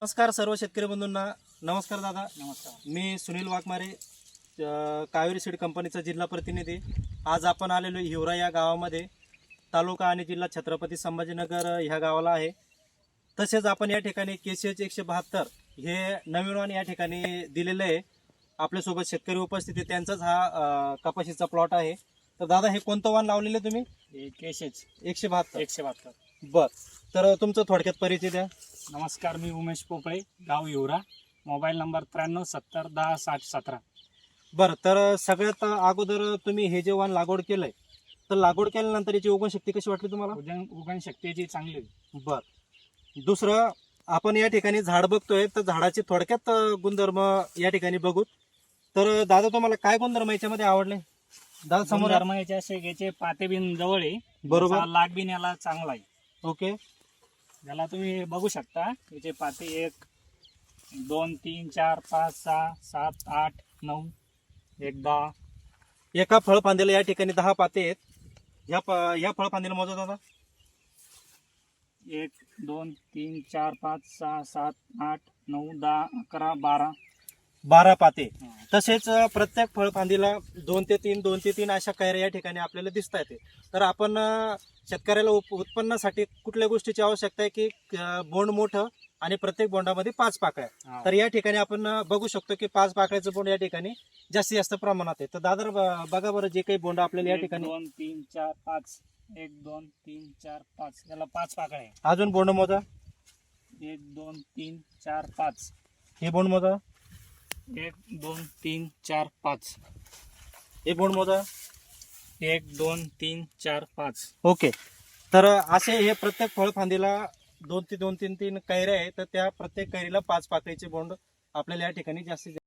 नमस्कार सर्व शेतकरी बंधूंना. नमस्कार दादा. नमस्कार. मी सुनील वाघमारे, कावेरी सीड कंपनीचा जिल्हा प्रतिनिधी. आज आपण आलेलो हिवरा या गावामध्ये, तालुका आणि जिल्हा छत्रपती संभाजीनगर ह्या गावाला आहे. तसेच आपण या ठिकाणी KCH 172 हे नवीन वाण या ठिकाणी दिलेलं आहे. आपल्यासोबत शेतकरी उपस्थित आहे, त्यांचाच हा कपाशीचा प्लॉट आहे. तर दादा, हे कोणतं वाण लावलेलं आहे तुम्ही? हे KCH 172. 172. बर, तर तुमचं थोडक्यात परिचय द्या. नमस्कार, मी उमेश पोपळे, गाव हिवरा. Mobile number 93 70 10 60 17. बरं, तर सगळ्यात अगोदर तुम्ही हे जे वाण लागवड केलंय, तर लागवड केल्यानंतर याची उगवण शक्ती कशी वाटली तुम्हाला? उगवण शक्तीची चांगली आहे. बर, दुसरं, आपण या ठिकाणी झाड बघतोय, तर झाडाचे थोडक्यात गुणधर्म या ठिकाणी बघू. तर दादा, तुम्हाला काय गुणधर्म याच्यामध्ये आवडले? दादा समोर धर्म याचे पाते बिन जवळ आहे. बरोबर. याचा लाग बिन याला चांगला आहे. ओके. याला तुम्ही बघू शकता, याचे पाते 1 2 3 4 5 6 7 8 9 1 10. एका फळफांद्याला या ठिकाणी 10 पाते आहेत. या फळफांद्याला मोजा दादा. 1 2 3 4 5 6 7 8 9 10 11 12. 12 पाते. तसेच प्रत्येक फळफांदीला 2 ते 3 अशा कैऱ्या या ठिकाणी आपल्याला दिसता येते. तर आपण शेतकऱ्याला उत्पन्नासाठी कुठल्या गोष्टीची आवश्यकता आहे की बोंड मोठं आणि प्रत्येक बोंडामध्ये 5 पाकळ्या. तर या ठिकाणी आपण बघू शकतो की 5 पाकळ्याचं बोंड या ठिकाणी जास्तीत जास्त प्रमाणात आहे. तर दादा, बघा बरं, जे काही बोंड आपल्याला या ठिकाणी 2 3 4 5 1 2 3 4 5 याला 5 पाकळ्या आहे. अजून बोंड मोजा. 1 2 3 4 5. हे बोंड मोजा. 1 2 3 4 5. हे बोंड मोजा. 1 2 3 4 5. ओके. तर असे हे प्रत्येक फळफांदीला 2 ते 3 कैऱ्या आहे. तर त्या प्रत्येक कैरीला 5 पाकळीचे बोंड आपल्याला या ठिकाणी जास्तीत